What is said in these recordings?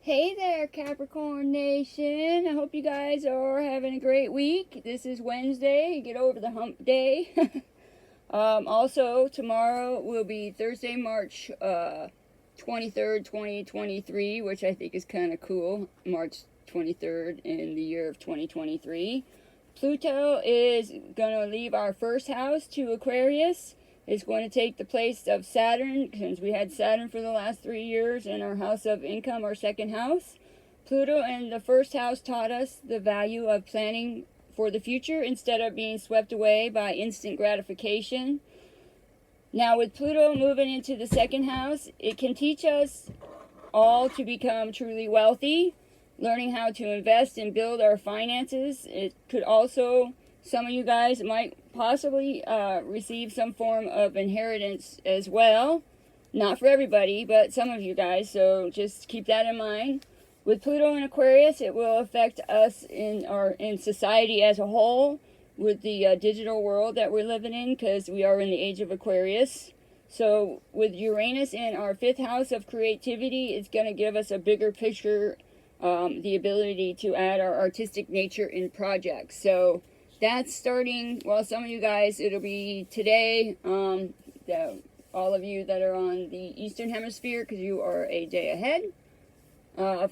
Hey there, Capricorn Nation. I hope you guys are having a great week. This is Wednesday. Get over the hump day. Also, tomorrow will be Thursday, March 23rd, 2023, which I think is kind of cool. March 23rd in the year of 2023. Pluto is going to leave our first house to Aquarius. It's going to take the place of Saturn, since we had Saturn for the last 3 years in our house of income, our second house. Pluto in the first house taught us the value of planning for the future instead of being swept away by instant gratification. Now with Pluto moving into the second house, it can teach us all to become truly wealthy, learning how to invest and build our finances. It could also, some of you guys might possibly receive some form of inheritance as well. Not for everybody, but some of you guys, so just keep that in mind. With Pluto in Aquarius, it will affect us in society as a whole, with the digital world that we're living in, because we are in the age of Aquarius. So with Uranus in our fifth house of creativity, it's going to give us a bigger picture, the ability to add our artistic nature in projects. So that's starting, well, some of you guys, it'll be today, all of you that are on the Eastern Hemisphere, because you are a day ahead.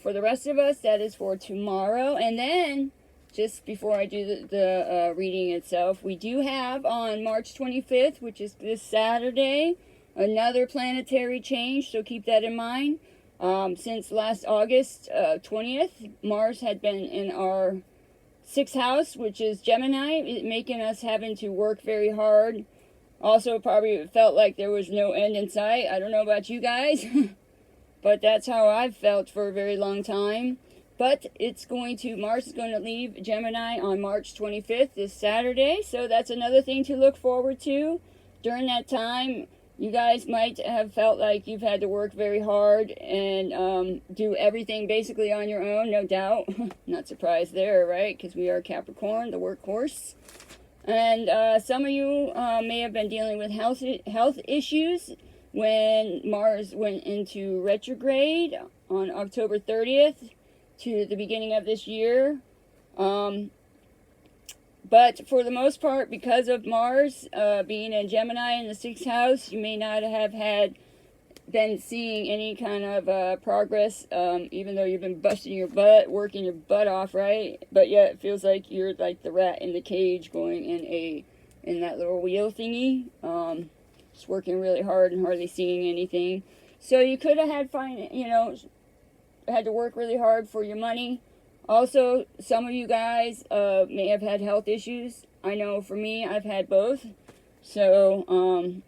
For the rest of us, that is for tomorrow. And then, just before I do the reading itself, we do have on March 25th, which is this Saturday, another planetary change, so keep that in mind. Since last August 20th, Mars had been in our sixth house, which is Gemini, making us having to work very hard. Also, probably felt like there was no end in sight. I don't know about you guys, but that's how I've felt for a very long time. But Mars is going to leave Gemini on March 25th, this Saturday. So that's another thing to look forward to. During that time, you guys might have felt like you've had to work very hard and do everything basically on your own, no doubt. Not surprised there, right? Because we are Capricorn, the workhorse. And some of you may have been dealing with health issues when Mars went into retrograde on October 30th to the beginning of this year. But for the most part, because of Mars being in Gemini in the sixth house, you may not have been seeing any kind of progress, even though you've been busting your butt, working your butt off, right? But yet it feels like you're like the rat in the cage going in that little wheel thingy, just working really hard and hardly seeing anything. So you could have had had to work really hard for your money. Also, some of you guys may have had health issues. I know for me, I've had both. So,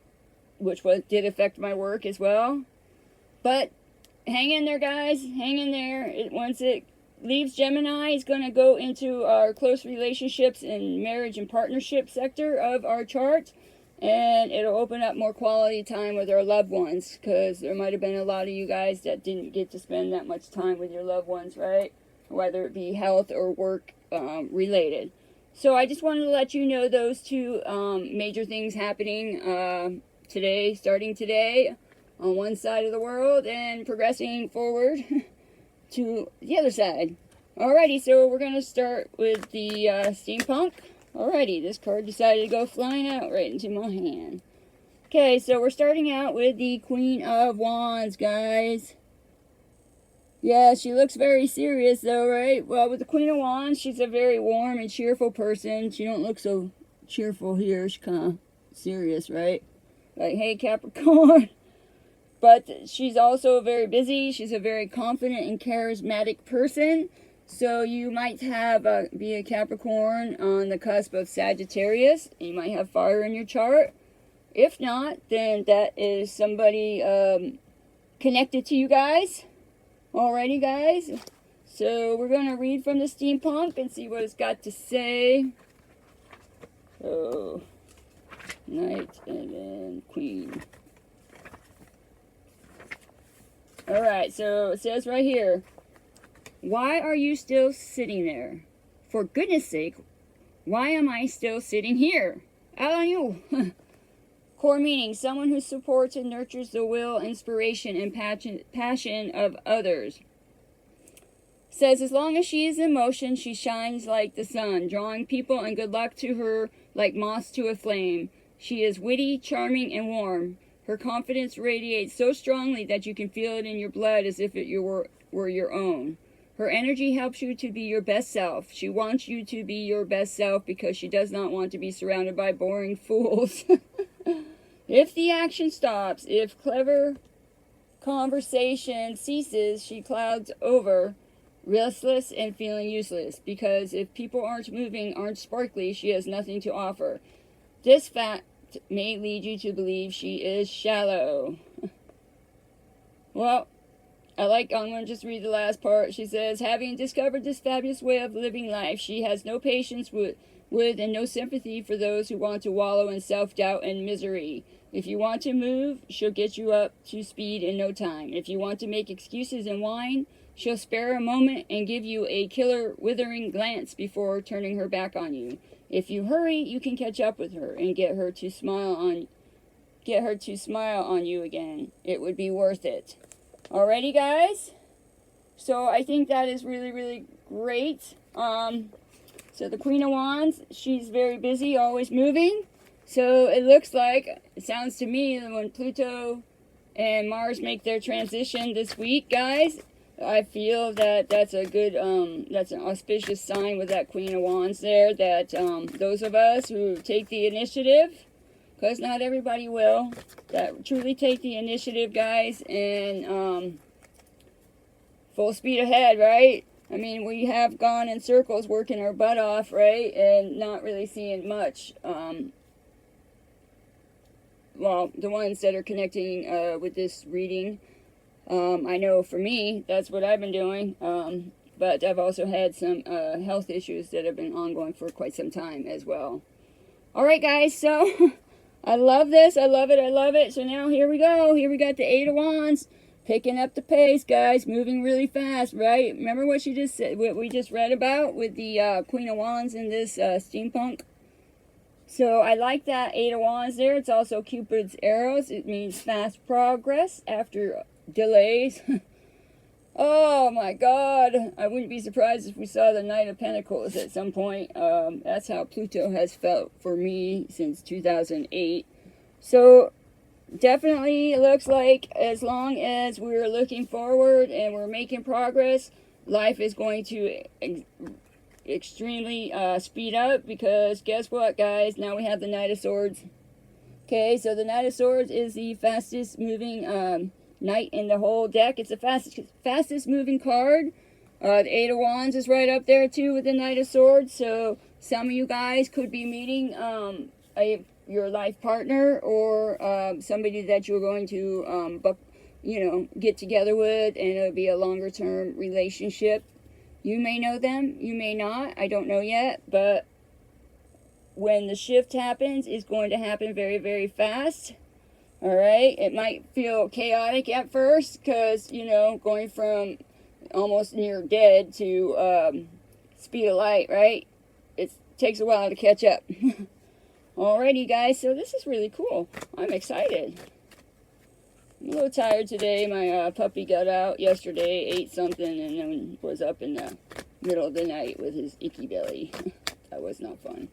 did affect my work as well. But hang in there, guys. Hang in there. Once it leaves Gemini, it's going to go into our close relationships and marriage and partnership sector of our chart. And it'll open up more quality time with our loved ones, because there might have been a lot of you guys that didn't get to spend that much time with your loved ones, right? Whether it be health or work related. So I just wanted to let you know those two major things happening starting today on one side of the world and progressing forward to the other side. Alrighty, so we're going to start with the steampunk. Alrighty, this card decided to go flying out right into my hand. Okay, so we're starting out with the Queen of Wands, guys. Yeah, she looks very serious though, right? Well, with the Queen of Wands, she's a very warm and cheerful person. She don't look so cheerful here. She's kind of serious, right? Like, hey, Capricorn. But she's also very busy. She's a very confident and charismatic person. So you might be a Capricorn on the cusp of Sagittarius. You might have fire in your chart. If not, then that is somebody connected to you guys. Alrighty, guys, so we're going to read from the steampunk and see what it's got to say. So, Knight and then Queen. Alright, so it says right here, why are you still sitting there? For goodness sake, why am I still sitting here? Out on you. Core meaning, someone who supports and nurtures the will, inspiration, and passion of others. Says as long as she is in motion, she shines like the sun, drawing people and good luck to her like moths to a flame. She is witty, charming, and warm. Her confidence radiates so strongly that you can feel it in your blood as if it were your own. Her energy helps you to be your best self. She wants you to be your best self because she does not want to be surrounded by boring fools. If the action stops, if clever conversation ceases, she clouds over, restless and feeling useless, because if people aren't moving, aren't sparkly, she has nothing to offer. This fact may lead you to believe she is shallow. Well, I'm going to just read the last part. She says, having discovered this fabulous way of living life, she has no patience with and no sympathy for those who want to wallow in self-doubt and misery. If you want to move, she'll get you up to speed in no time. If you want to make excuses and whine, she'll spare a moment and give you a killer, withering glance before turning her back on you. If you hurry, you can catch up with her and get her to smile on you again. It would be worth it. Alrighty, guys. So I think that is really, really great. So the Queen of Wands, she's very busy, always moving. So it looks like, it sounds to me, that when Pluto and Mars make their transition this week, guys, I feel that that's a good, that's an auspicious sign with that Queen of Wands there, that those of us who take the initiative, because not everybody will, that truly take the initiative, guys, and full speed ahead, right? I mean, we have gone in circles working our butt off, right, and not really seeing much. Well, the ones that are connecting with this reading, I know for me, that's what I've been doing, but I've also had some health issues that have been ongoing for quite some time as well. Alright, guys, so I love this. I love it. I love it. So now here we go. Here we got the Eight of Wands. Picking up the pace, guys. Moving really fast, right? Remember what she just said, what we just read about with the Queen of Wands in this steampunk? So I like that Eight of Wands there. It's also Cupid's arrows. It means fast progress after delays. Oh my God. I wouldn't be surprised if we saw the Knight of Pentacles at some point. That's how Pluto has felt for me since 2008. So definitely it looks like as long as we're looking forward and we're making progress, life is going to extremely speed up, because guess what, guys? Now we have the Knight of Swords. Okay, so the Knight of Swords is the fastest moving knight in the whole deck. It's the fastest moving card. The Eight of Wands is right up there too with the Knight of Swords. So some of you guys could be meeting your life partner, or somebody that you're going to get together with, and it'll be a longer term relationship. You may know them, you may not, I don't know yet, but when the shift happens, it's going to happen very, very fast. Alright, it might feel chaotic at first, because, going from almost near dead to speed of light, right? It takes a while to catch up. Alrighty, guys, so this is really cool. I'm excited. I'm a little tired today. My puppy got out yesterday, ate something, and then was up in the middle of the night with his icky belly. That was not fun.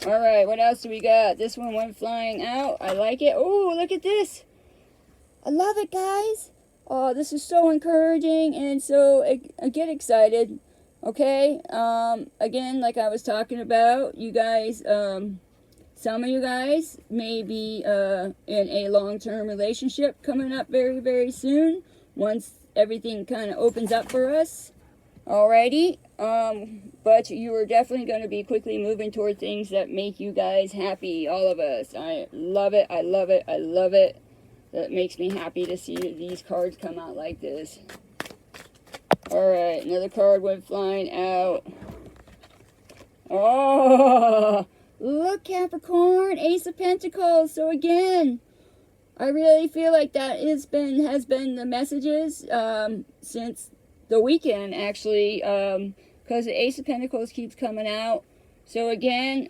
Alright, what else do we got? This one went flying out. I like it. Oh, look at this. I love it, guys. Oh, this is so encouraging, and so I get excited. Okay, again, like I was talking about, you guys, some of you guys may be in a long-term relationship coming up very, very soon, once everything kind of opens up for us. Alrighty, but you are definitely going to be quickly moving toward things that make you guys happy, all of us. I love it, I love it, I love it. That makes me happy to see these cards come out like this. Alright, another card went flying out. Oh, look, Capricorn, Ace of Pentacles. So again, I really feel like that has been the messages since the weekend, actually, because the Ace of Pentacles keeps coming out. So again,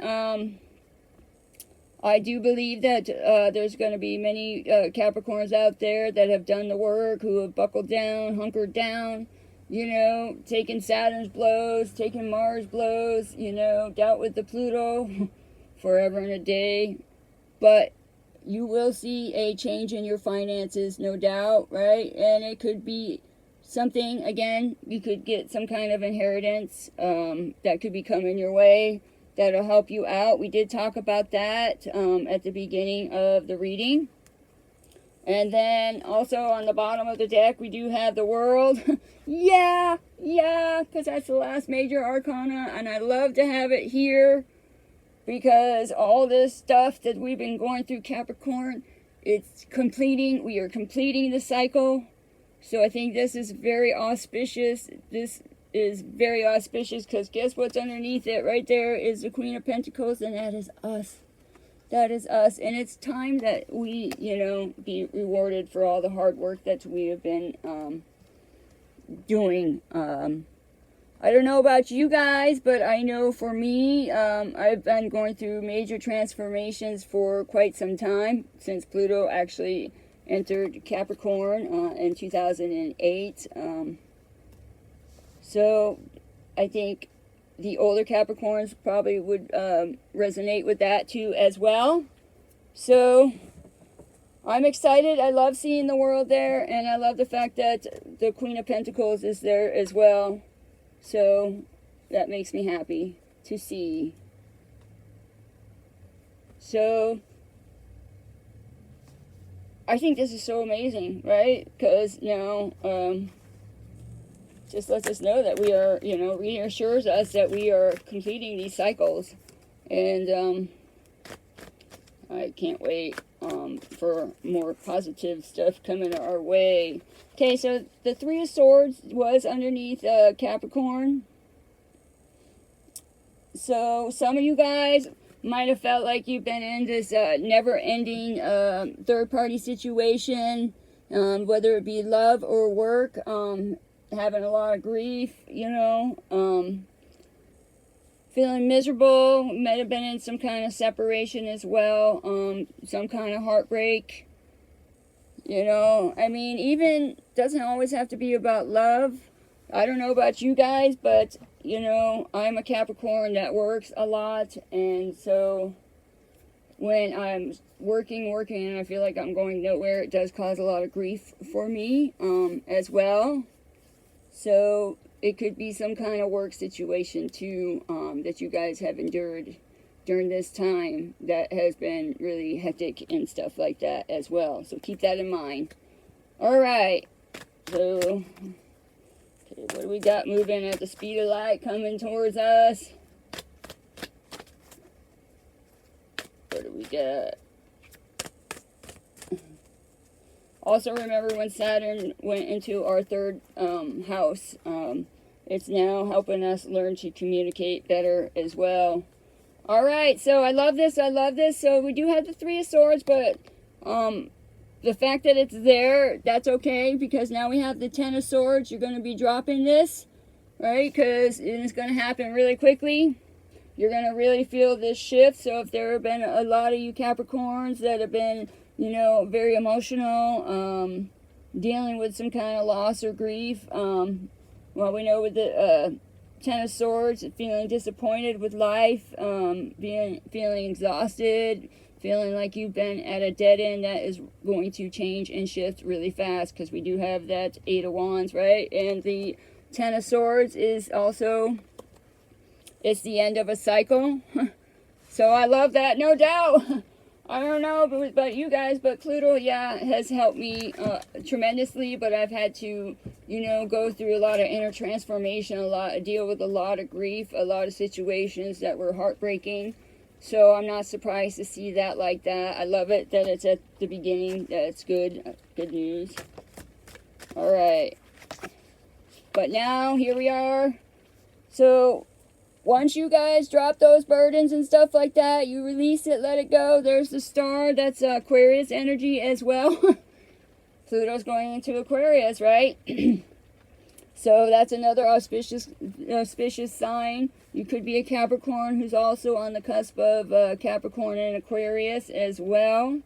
I do believe that there's going to be many Capricorns out there that have done the work, who have buckled down, hunkered down, you know, taking Saturn's blows, taking Mars blows, you know, dealt with the Pluto forever and a day. But you will see a change in your finances, no doubt, right? And it could be something, again, you could get some kind of inheritance that could be coming your way that'll help you out. We did talk about that at the beginning of the reading. And then also on the bottom of the deck, we do have the World. yeah, because that's the last major arcana, and I love to have it here because all this stuff that we've been going through, Capricorn, it's completing. We are completing the cycle. So I think this is very auspicious. This is very auspicious because guess what's underneath it? Right there is the Queen of Pentacles, and that is us. That is us. And it's time that we, you know, be rewarded for all the hard work that we have been doing. I don't know about you guys, but I know for me, I've been going through major transformations for quite some time since Pluto actually entered Capricorn in 2008. So I think the older Capricorns probably would resonate with that too as well. So I'm excited. I love seeing the World there, and I love the fact that the Queen of Pentacles is there as well. So that makes me happy to see. So I think this is so amazing, right? Because, you know, just lets us know that we are, you know, reassures us that we are completing these cycles. And I can't wait for more positive stuff coming our way. Okay, so the Three of Swords was underneath Capricorn. So some of you guys might have felt like you've been in this never-ending third-party situation, whether it be love or work, having a lot of grief, you know, feeling miserable, might have been in some kind of separation as well, some kind of heartbreak, you know. I mean, even doesn't always have to be about love. I don't know about you guys, but, you know, I'm a Capricorn that works a lot, and so when I'm working, and I feel like I'm going nowhere, it does cause a lot of grief for me as well. So it could be some kind of work situation too that you guys have endured during this time that has been really hectic and stuff like that as well. So keep that in mind. All right. So, okay, what do we got moving at the speed of light coming towards us? What do we got? Also, remember when Saturn went into our third house, it's now helping us learn to communicate better as well. All right, so I love this. I love this. So we do have the Three of Swords, but the fact that it's there, that's okay, because now we have the Ten of Swords. You're going to be dropping this, right? Because it's going to happen really quickly. You're going to really feel this shift. So if there have been a lot of you Capricorns that have been, you know, very emotional, dealing with some kind of loss or grief, well, we know with the Ten of Swords, feeling disappointed with life, feeling exhausted, feeling like you've been at a dead end, that is going to change and shift really fast, because we do have that Eight of Wands, right? And the Ten of Swords is also, it's the end of a cycle. So I love that, no doubt. I don't know about you guys, but Pluto, yeah, has helped me tremendously, but I've had to, you know, go through a lot of inner transformation, deal with a lot of grief, a lot of situations that were heartbreaking. So I'm not surprised to see that like that. I love it that it's at the beginning. That's good. Good news. All right. But now, here we are. So once you guys drop those burdens and stuff like that, you release it, let it go. There's the star. That's Aquarius energy as well. Pluto's going into Aquarius, right? So that's another auspicious sign. You could be a Capricorn who's also on the cusp of Capricorn and Aquarius as well.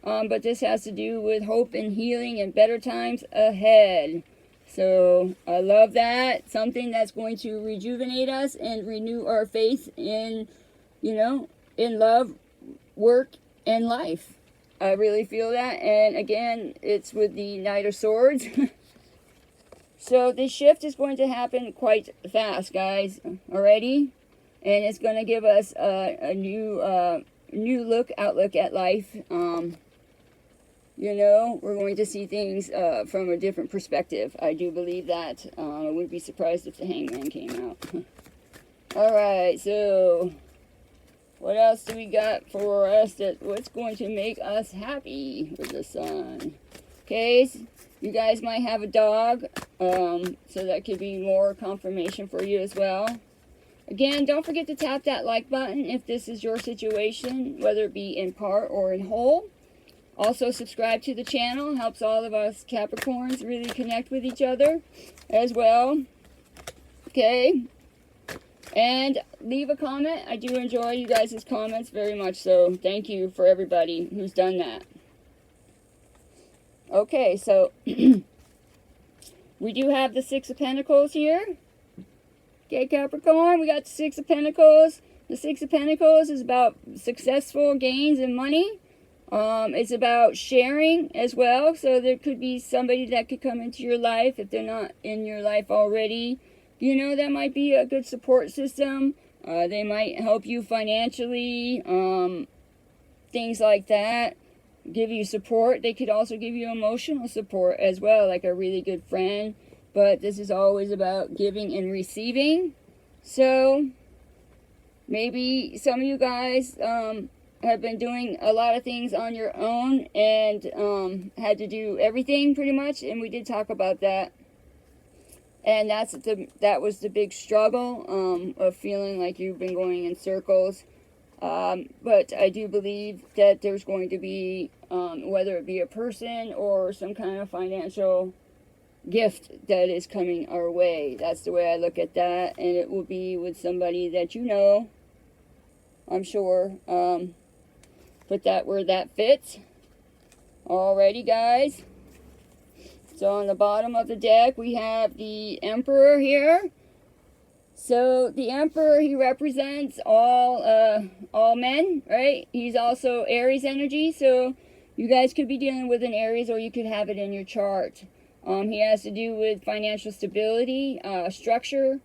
But this has to do with hope and healing and better times ahead. So I love that. Something that's going to rejuvenate us and renew our faith in, you know, in love, work, and life. I really feel that. And again, it's with the Knight of Swords. So this shift is going to happen quite fast, guys, already. And it's going to give us a new outlook at life. You know, we're going to see things from a different perspective. I do believe that. I wouldn't be surprised if the Hangman came out. Alright, so what else do we got for us what's going to make us happy with the sun? Okay, so you guys might have a dog, so that could be more confirmation for you as well. Again, don't forget to tap that like button if this is your situation, whether it be in part or in whole. Also, subscribe to the channel. Helps all of us Capricorns really connect with each other as well. Okay. And leave a comment. I do enjoy you guys' comments very much, so thank you for everybody who's done that. Okay, so we do have the Six of Pentacles here. Okay, Capricorn, we got the Six of Pentacles. The Six of Pentacles is about successful gains in money. It's about sharing as well. So there could be somebody that could come into your life if they're not in your life already. You know, that might be a good support system. They might help you financially, things like that. Give you support. They could also give you emotional support as well, like a really good friend. But this is always about giving and receiving. So maybe some of you guys have been doing a lot of things on your own and had to do everything pretty much, and we did talk about that. And that was the big struggle of feeling like you've been going in circles. But I do believe that there's going to be, whether it be a person or some kind of financial gift that is coming our way. That's the way I look at that, and it will be with somebody that you know, I'm sure. Put that where that fits. Alrighty, guys. So on the bottom of the deck, we have the Emperor here. So the Emperor, he represents all men, right? He's also Aries energy, so you guys could be dealing with an Aries, or you could have it in your chart. He has to do with financial stability, structure,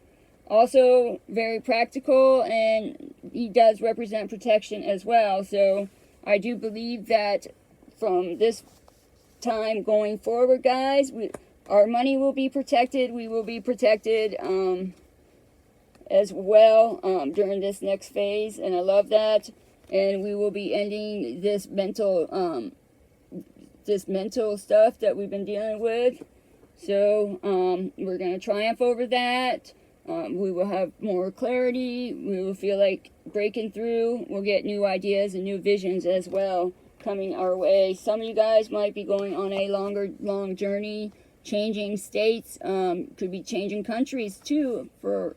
also very practical, and he does represent protection as well. So I do believe that from this time going forward, guys, our money will be protected. We will be protected as well during this next phase, and I love that. And we will be ending this mental stuff that we've been dealing with. So we're going to triumph over that. We will have more clarity. We will feel like breaking through. We'll get new ideas and new visions as well coming our way. Some of you guys might be going on a long journey, changing states, could be changing countries too for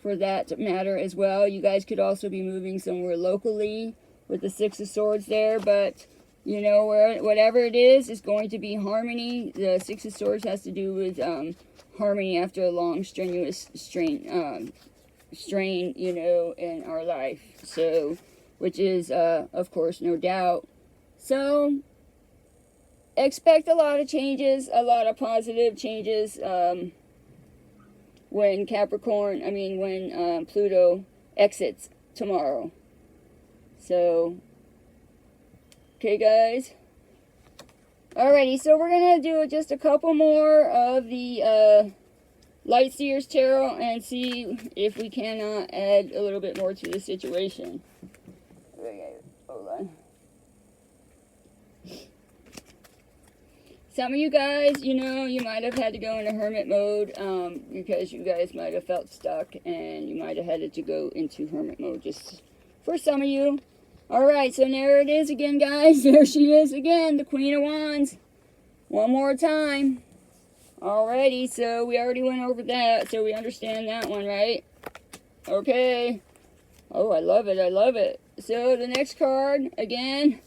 that matter as well. You guys could also be moving somewhere locally with the Six of Swords there, but you know, whatever it is, it's going to be harmony. The Six of Swords has to do with harmony after a long, strenuous strain, you know, in our life. So, which is, of course, no doubt. So, expect a lot of changes, a lot of positive changes when when Pluto exits tomorrow. So, okay, guys. Alrighty, so we're going to do just a couple more of the Light Seers Tarot and see if we cannot add a little bit more to the situation. Okay, hold on. Some of you guys, you know, you might have had to go into hermit mode because you guys might have felt stuck and you might have had to go into hermit mode just for some of you. Alright, so there it is again, guys. There she is again, the Queen of Wands. One more time. Alrighty, so we already went over that, so we understand that one, right? Okay. Oh, I love it, I love it. So the next card, again,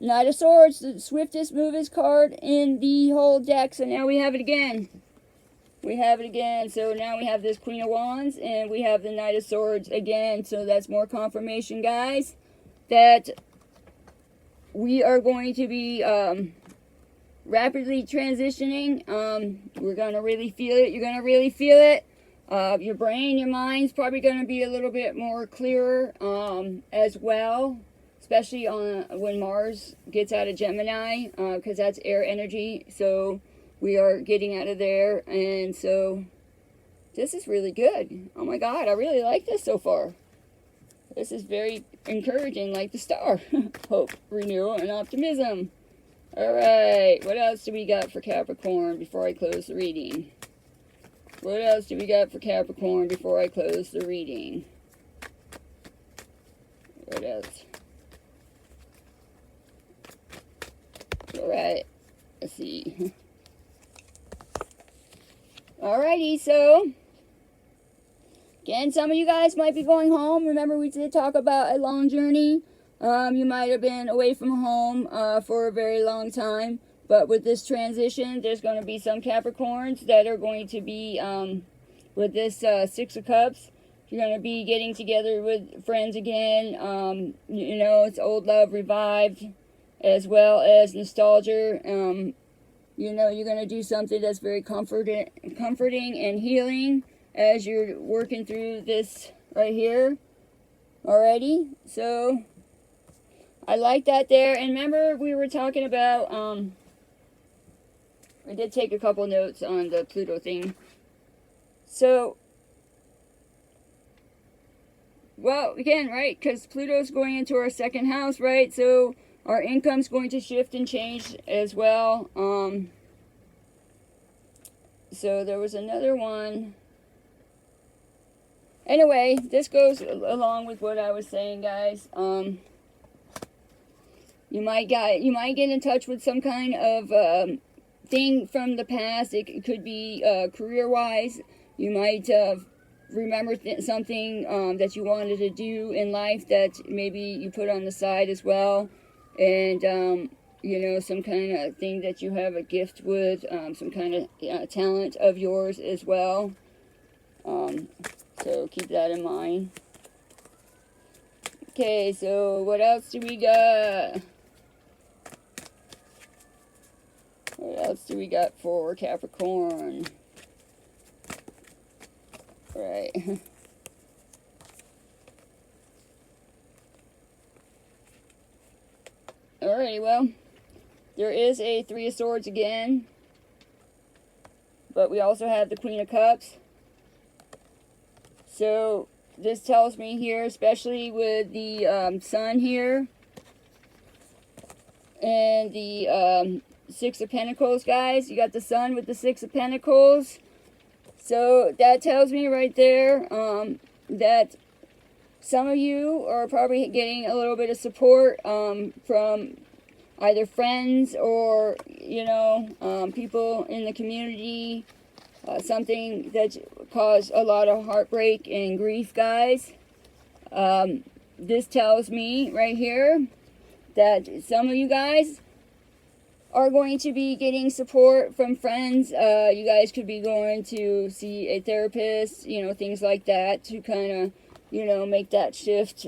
Knight of Swords, the swiftest, movest card in the whole deck. So now we have it again. We have it again. So now we have this Queen of Wands, and we have the Knight of Swords again. So that's more confirmation, guys, that we are going to be rapidly transitioning. We're going to really feel it. You're going to really feel it. Your brain, your mind's probably going to be a little bit more clearer as well, especially on when Mars gets out of Gemini, because that's air energy. So we are getting out of there, and so this is really good. Oh my God, I really like this so far. This is very encouraging, like the star. Hope, renewal, and optimism. All right, what else do we got for Capricorn before I close the reading? What else do we got for Capricorn before I close the reading? What else? Alright, let's see. Alrighty, so again, some of you guys might be going home. Remember, we did talk about a long journey. You might have been away from home for a very long time. But with this transition, there's going to be some Capricorns that are going to be, with this Six of Cups, you're going to be getting together with friends again. You know, it's old love revived, as well as nostalgia. You know, you're going to do something that's very comforting and healing as you're working through this right here already. So I like that there. And remember, we were talking about... I did take a couple notes on the Pluto thing. So, well, again, right, because Pluto's going into our second house, right? So our income's going to shift and change as well. So there was another one. Anyway, this goes along with what I was saying, guys. You might get in touch with some kind of thing from the past. It could be career-wise. You might remember something that you wanted to do in life that maybe you put on the side as well. And, you know, some kind of thing that you have a gift with, some kind of talent of yours as well. So keep that in mind. Okay, so what else do we got? What else do we got for Capricorn? Right. Alrighty, well, there is a Three of Swords again. But we also have the Queen of Cups. So this tells me here, especially with the Sun here, and the Six of Pentacles, guys. You got the Sun with the Six of Pentacles. So that tells me right there that some of you are probably getting a little bit of support from either friends or, you know, people in the community. Something that caused a lot of heartbreak and grief, guys. This tells me right here that some of you guys are going to be getting support from friends. You guys could be going to see a therapist, you know, things like that, to kind of, you know, make that shift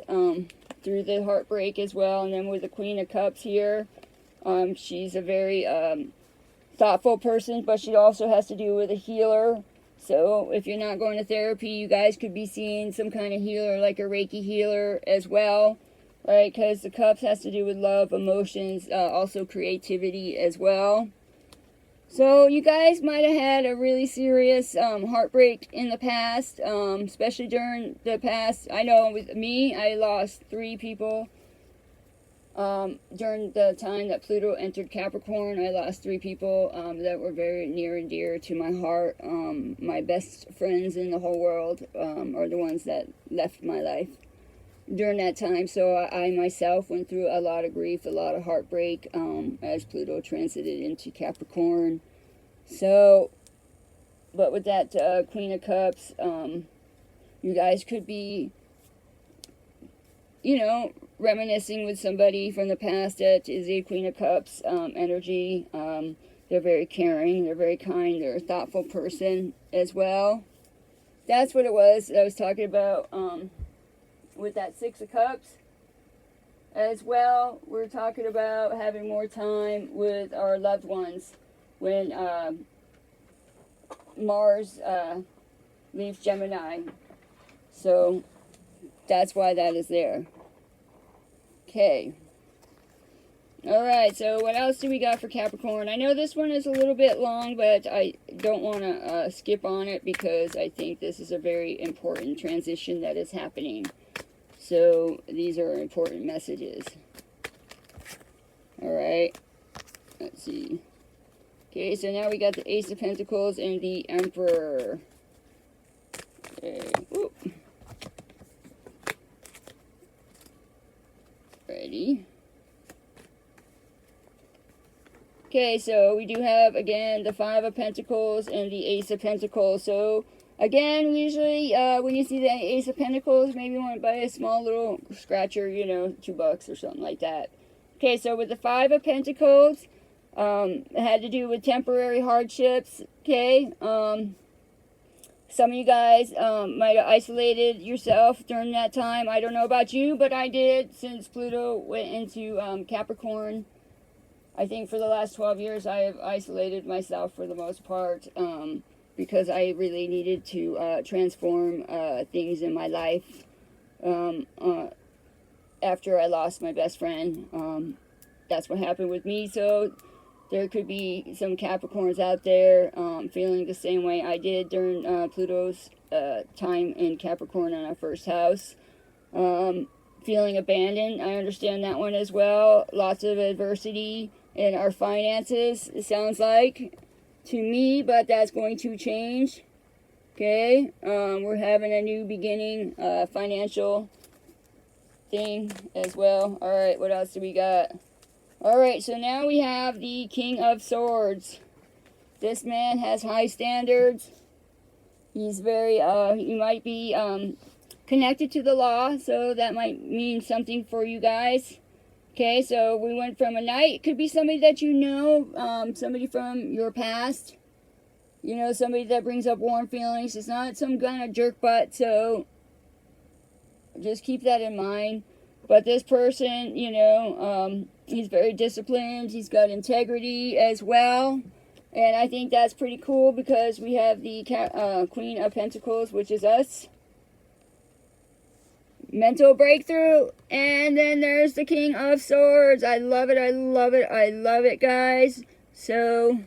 through the heartbreak as well. And then with the Queen of Cups here, she's a very thoughtful person, but she also has to do with a healer. So if you're not going to therapy, you guys could be seeing some kind of healer, like a Reiki healer as well. Right, because the Cups has to do with love, emotions, also creativity as well. So you guys might have had a really serious heartbreak in the past, especially during the past. I know with me, I lost 3 people during the time that Pluto entered Capricorn. I lost 3 people that were very near and dear to my heart. My best friends in the whole world are the ones that left my life during that time. So I myself went through a lot of grief, a lot of heartbreak as Pluto transited into Capricorn. So, but with that Queen of Cups, you guys could be, you know, reminiscing with somebody from the past that is a Queen of Cups energy. They're very caring, they're very kind, they're a thoughtful person as well. That's what it was I was talking about with that Six of Cups. As well, we're talking about having more time with our loved ones when Mars leaves Gemini. So that's why that is there. Okay. Alright, so what else do we got for Capricorn? I know this one is a little bit long, but I don't want to skip on it because I think this is a very important transition that is happening. So these are important messages. Alright, let's see. Okay, so now we got the Ace of Pentacles and the Emperor. Okay, whoop. Ready. Okay, so we do have, again, the Five of Pentacles and the Ace of Pentacles. So, again, usually when you see the Ace of Pentacles, maybe you want to buy a small little scratcher, you know, $2 or something like that. Okay, so with the Five of Pentacles, it had to do with temporary hardships, okay? Some of you guys might have isolated yourself during that time. I don't know about you, but I did since Pluto went into Capricorn. I think for the last 12 years I have isolated myself for the most part because I really needed to transform things in my life after I lost my best friend. That's what happened with me. So there could be some Capricorns out there feeling the same way I did during Pluto's time in Capricorn on our first house. Feeling abandoned, I understand that one as well. Lots of adversity in our finances, it sounds like to me, but that's going to change. Okay, we're having a new beginning, financial thing as well. All right, what else do we got? All right, so now we have the King of Swords. This man has high standards. He's very, he might be connected to the law, so that might mean something for you guys. Okay, so we went from a knight. It could be somebody that you know, somebody from your past. You know, somebody that brings up warm feelings. It's not some kind of jerk butt, so just keep that in mind. But this person, you know, he's very disciplined. He's got integrity as well. And I think that's pretty cool because we have the Queen of Pentacles, which is us. Mental breakthrough, and then there's the King of Swords. I love it, I love it, I love it, guys. So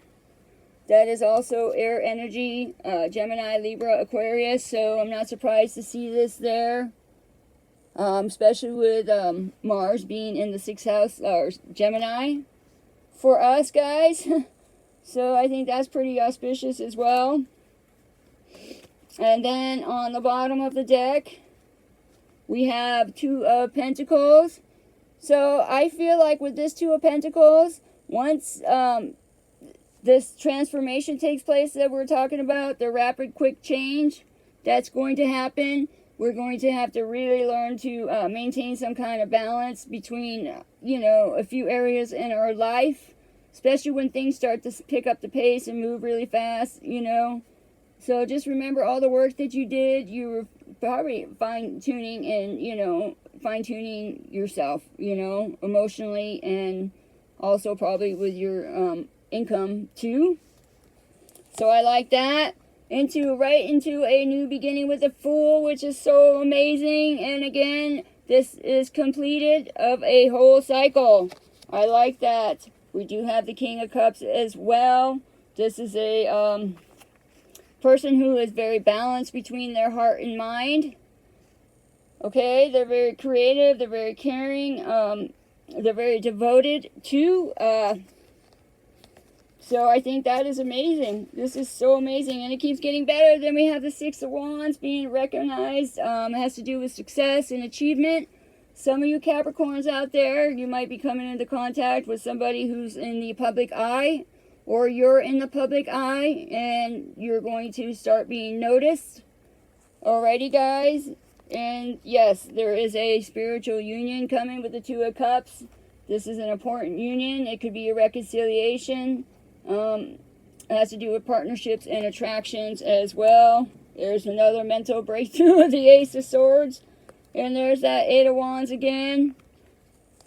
that is also air energy, Gemini, Libra, Aquarius. So I'm not surprised to see this there, especially with Mars being in the 6th house, or Gemini, for us, guys. So I think that's pretty auspicious as well. And then on the bottom of the deck, we have Two of Pentacles. So I feel like with this Two of Pentacles, once this transformation takes place that we're talking about, the rapid, quick change that's going to happen, we're going to have to really learn to maintain some kind of balance between, you know, a few areas in our life, especially when things start to pick up the pace and move really fast, you know. So just remember all the work that you did. You were probably fine-tuning and, you know, fine-tuning yourself, you know, emotionally, and also probably with your income too. So I like that. Right into a new beginning with the Fool, which is so amazing. And again, this is completed of a whole cycle. I like that. We do have the King of Cups as well. This is a person who is very balanced between their heart and mind. Okay, they're very creative, they're very caring, they're very devoted to, so I think that is amazing. This is so amazing, and it keeps getting better. Then we have the Six of Wands being recognized. It has to do with success and achievement. Some of you Capricorns out there, you might be coming into contact with somebody who's in the public eye, or you're in the public eye, and you're going to start being noticed. Alrighty, guys. And yes, there is a spiritual union coming with the Two of Cups. This is an important union. It could be a reconciliation. It has to do with partnerships and attractions as well. There's another mental breakthrough of the Ace of Swords. And there's that Eight of Wands again.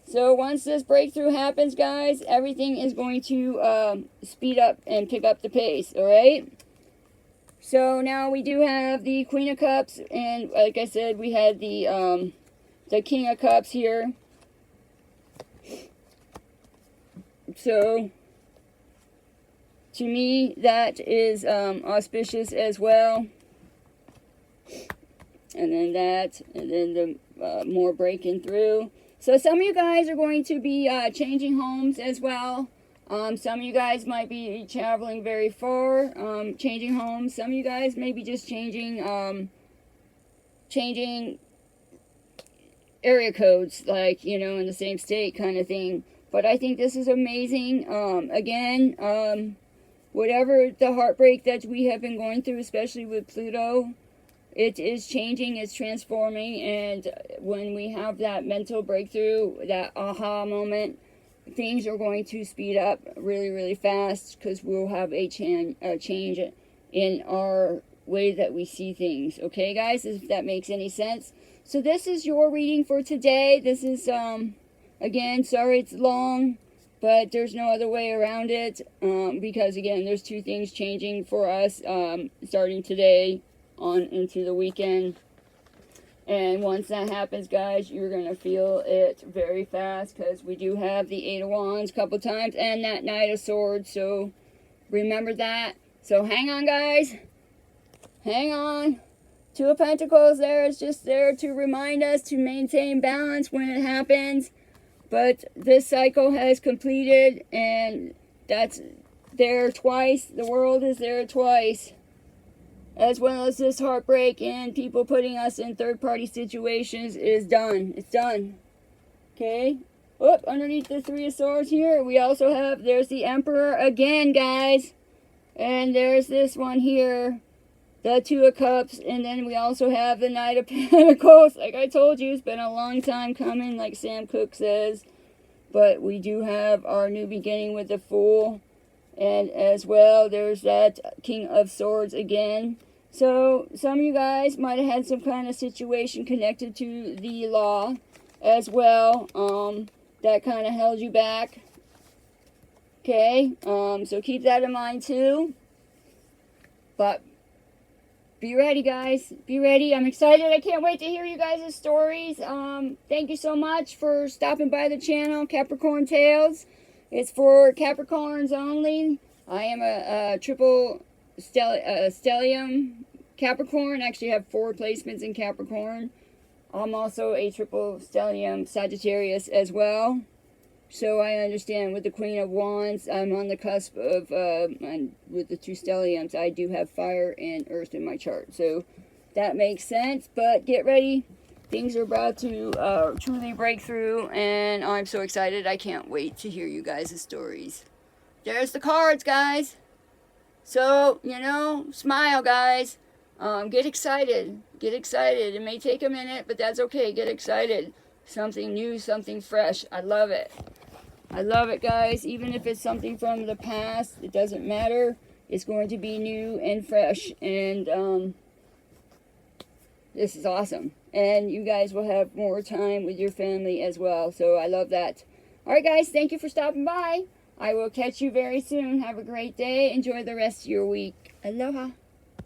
So once this breakthrough happens, guys, everything is going to speed up and pick up the pace, alright? So now we do have the Queen of Cups, and like I said, we had the King of Cups here. So, to me, that is auspicious as well. And then that, and then the more breaking through. So some of you guys are going to be changing homes as well. Some of you guys might be traveling very far, changing homes. Some of you guys may be just changing area codes, like, you know, in the same state kind of thing. But I think this is amazing. Again, whatever the heartbreak that we have been going through, especially with Pluto, it is changing, it's transforming, and when we have that mental breakthrough, that aha moment, things are going to speed up really, really fast, because we'll have a change in our way that we see things. Okay, guys, if that makes any sense. So this is your reading for today. This is, again, sorry it's long, but there's no other way around it, because, again, there's two things changing for us, starting today on into the weekend. And once that happens, guys, you're going to feel it very fast, because we do have the Eight of Wands a couple times and that Knight of Swords. So remember that. So hang on, guys. Hang on. Two of Pentacles there is just there to remind us to maintain balance when it happens. But this cycle has completed, and that's there twice. The world is there twice. As well as this heartbreak and people putting us in third-party situations is done. It's done. Okay? Whoop, underneath the Three of Swords here, we also have, there's the Emperor again, guys. And there's this one here, the Two of Cups. And then we also have the Knight of Pentacles. Like I told you, it's been a long time coming, like Sam Cooke says. But we do have our new beginning with the Fool. And as well, there's that King of Swords again. So, some of you guys might have had some kind of situation connected to the law as well, that kind of held you back. Okay, so keep that in mind too. But, be ready, guys. Be ready. I'm excited. I can't wait to hear you guys' stories. Thank you so much for stopping by the channel, Capricorn Tales. It's for Capricorns only. I am a triple stellium Capricorn. I actually have 4 placements in Capricorn. I'm also a triple stellium Sagittarius as well. So I understand with the Queen of Wands, I'm on the cusp of, and with the 2 stelliums, I do have fire and earth in my chart. So that makes sense, but get ready. Things are about to truly break through, and I'm so excited. I can't wait to hear you guys' stories. There's the cards, guys. So, you know, smile, guys. Get excited. Get excited. It may take a minute, but that's okay. Get excited. Something new, something fresh. I love it. I love it, guys. Even if it's something from the past, it doesn't matter. It's going to be new and fresh. And this is awesome. And you guys will have more time with your family as well. So I love that. Alright, guys. Thank you for stopping by. I will catch you very soon. Have a great day. Enjoy the rest of your week. Aloha.